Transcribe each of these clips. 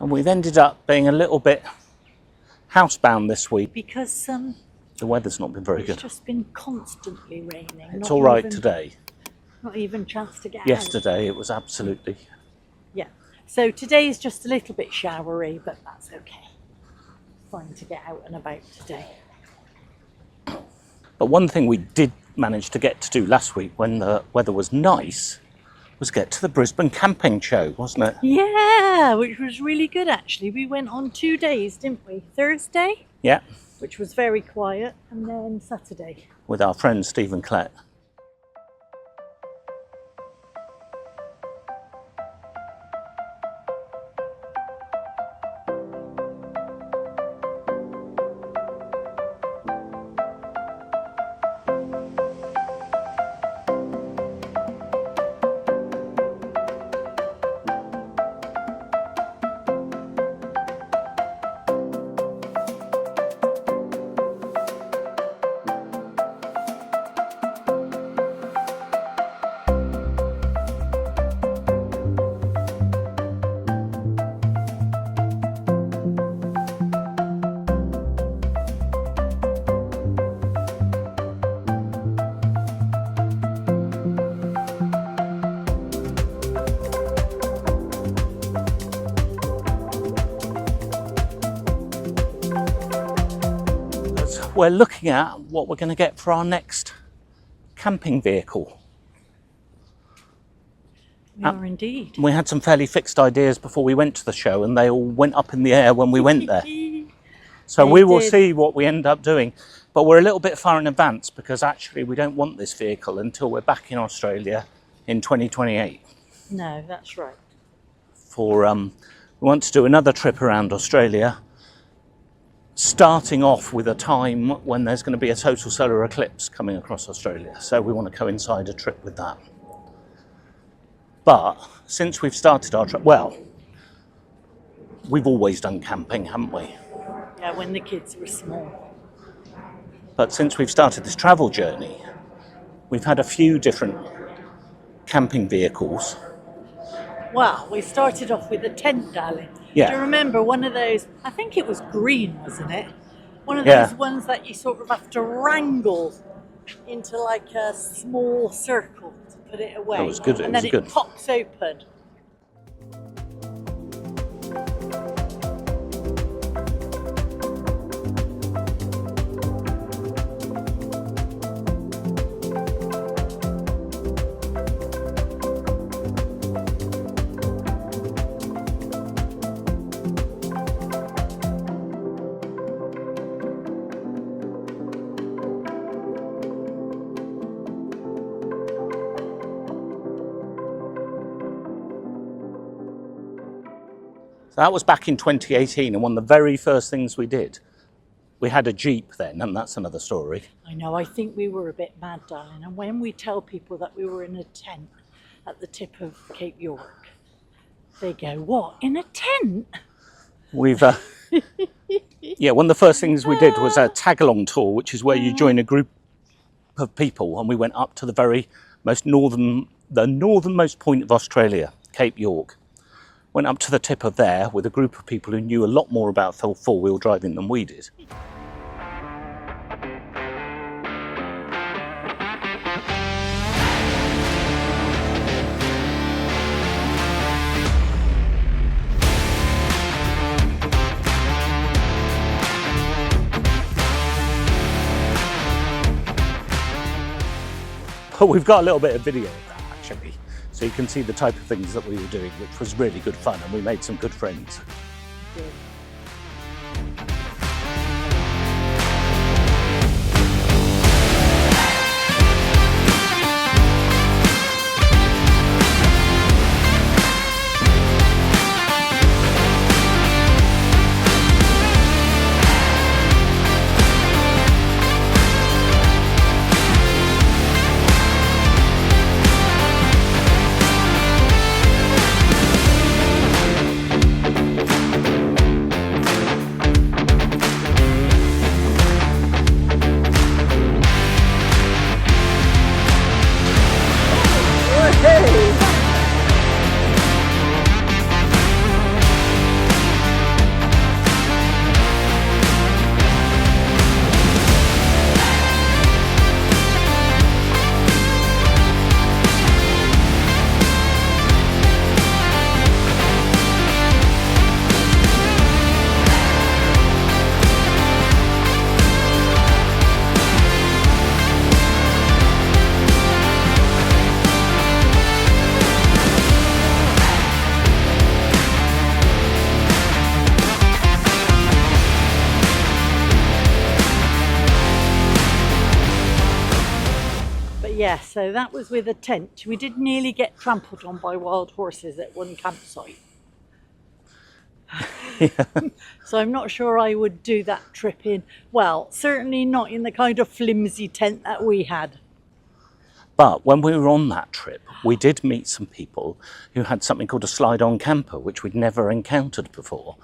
And we've ended up being a little bit housebound this week because the weather's not been very good. It's just been constantly raining. It's all right today. Not even chance to get out. Yesterday it was absolutely... Yeah. So today is just a little bit showery, but that's okay. Fine to get out and about today. But one thing we did manage to get to do last week when the weather was nice was get to the Brisbane camping show, wasn't it? Yeah, which was really good actually. We went on 2 days, didn't we? Thursday? Yeah. Which was very quiet, and then Saturday. With our friend Stephen Klett. We're looking at what we're going to get for our next camping vehicle. We are indeed. We had some fairly fixed ideas before we went to the show, and they all went up in the air when we went there. So we will see what we end up doing. But we're a little bit far in advance because actually we don't want this vehicle until we're back in Australia in 2028. No, that's right. We want to do another trip around Australia, starting off with a time when there's going to be a total solar eclipse coming across Australia. So we want to coincide a trip with that. But since we've started our trip, well, we've always done camping, haven't we? Yeah, when the kids were small. But since we've started this travel journey, we've had a few different camping vehicles. Well, we started off with a tent, darling. Yeah. Do you remember one of those? I think it was green, wasn't it? One of those ones that you sort of have to wrangle into like a small circle to put it away. That was good. And then it pops open. That was back in 2018, and one of the very first things we did, we had a Jeep then, and that's another story. I know, I think we were a bit mad, darling, and when we tell people that we were in a tent at the tip of Cape York, they go, what, in a tent? We've, yeah, one of the first things we did was a Tagalong tour, which is where you join a group of people, and we went up to the very most northernmost point of Australia, Cape York. Went up to the tip of there with a group of people who knew a lot more about four-wheel driving than we did. But we've got a little bit of video of that actually. So you can see the type of things that we were doing, which was really good fun, and we made some good friends. Good. Yeah, so that was with a tent. We did nearly get trampled on by wild horses at one campsite. So I'm not sure I would do that trip in, well, certainly not in the kind of flimsy tent that we had. But when we were on that trip, we did meet some people who had something called a slide-on camper, which we'd never encountered before.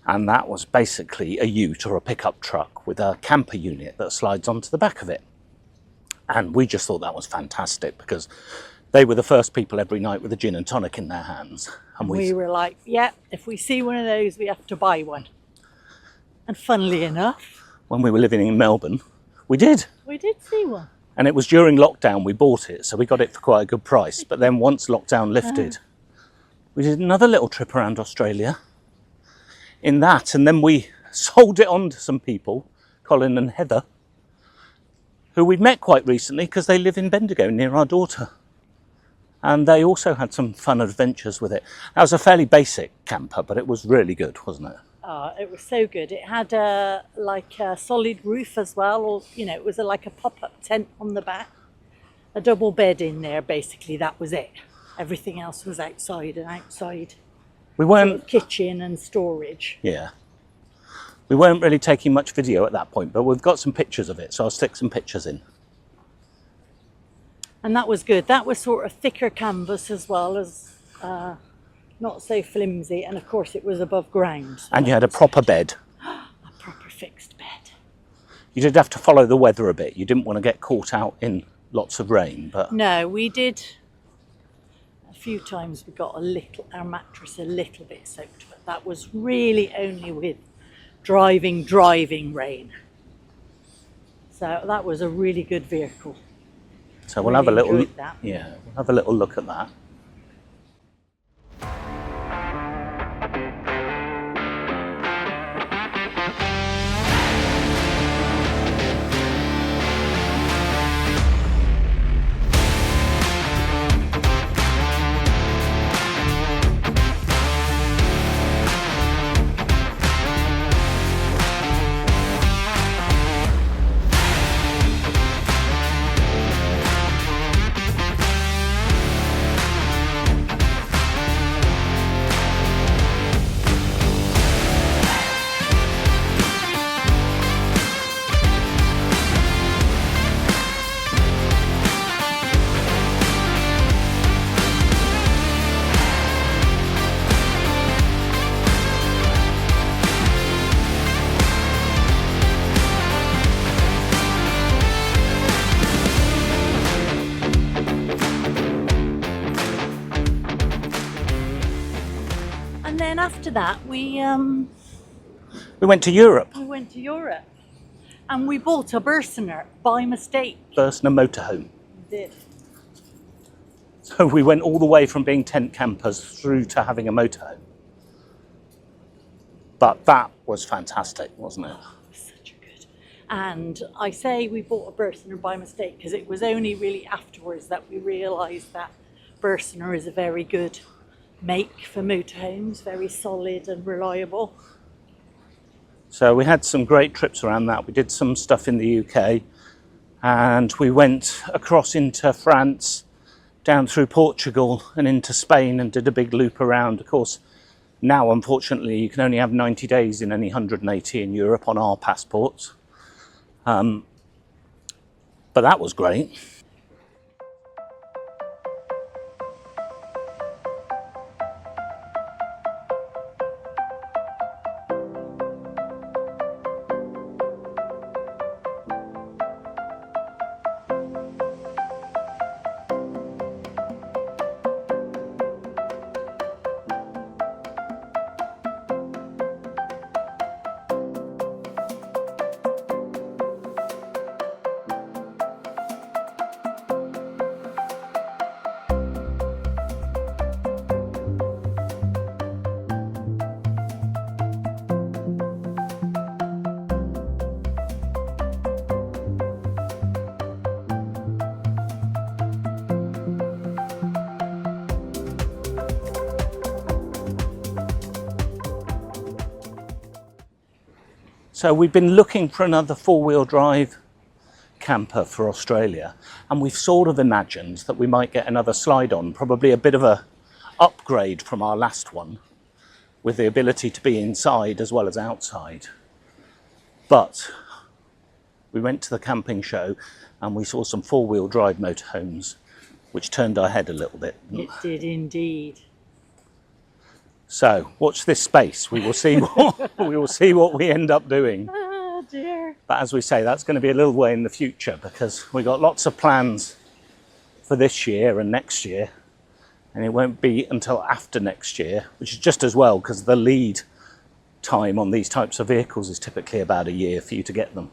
And that was basically a ute or a pickup truck with a camper unit that slides onto the back of it. And we just thought that was fantastic because they were the first people every night with a gin and tonic in their hands. And we were like, yeah, if we see one of those, we have to buy one. And funnily enough, when we were living in Melbourne, we did. We did see one. And it was during lockdown we bought it, so we got it for quite a good price. But then once lockdown lifted, we did another little trip around Australia in that. And then we sold it on to some people, Colin and Heather, who we'd met quite recently because they live in Bendigo near our daughter. And they also had some fun adventures with it. That was a fairly basic camper, but it was really good, wasn't it? Oh, it was so good. It had a solid roof as well, or it was like a pop-up tent on the back, a double bed in there. Basically, that was it. Everything else was outside and outside. We weren't kitchen and storage. Yeah, we weren't really taking much video at that point, but we've got some pictures of it, so I'll stick some pictures in. And that was good. That was sort of thicker canvas as well as. Not so flimsy, and of course it was above ground. So and you had a proper bed. A proper fixed bed. You did have to follow the weather a bit. You didn't want to get caught out in lots of rain, but... No, we did. A few times we got our mattress a little bit soaked, but that was really only with driving rain. So that was a really good vehicle. So we'll have a little look at that. After that, we went to Europe. We went to Europe, and we bought a Burstner by mistake. Burstner motorhome. We did. So we went all the way from being tent campers through to having a motorhome. But that was fantastic, wasn't it? Oh, it was such a good. And I say we bought a Burstner by mistake because it was only really afterwards that we realised that Burstner is a very good make for motorhomes, very solid and reliable. So we had some great trips around that. We did some stuff in the UK, and we went across into France, down through Portugal and into Spain, and did a big loop around. Of course, now unfortunately you can only have 90 days in any 180 in Europe on our passports. But that was great. So we've been looking for another four-wheel drive camper for Australia, and we've sort of imagined that we might get another slide on, probably a bit of a upgrade from our last one, with the ability to be inside as well as outside. But we went to the camping show and we saw some four-wheel drive motorhomes, which turned our head a little bit. It did indeed. So watch this space. We will see what we end up doing. Oh dear. But as we say, that's going to be a little way in the future, because we got lots of plans for this year and next year, and it won't be until after next year, which is just as well, because the lead time on these types of vehicles is typically about a year for you to get them.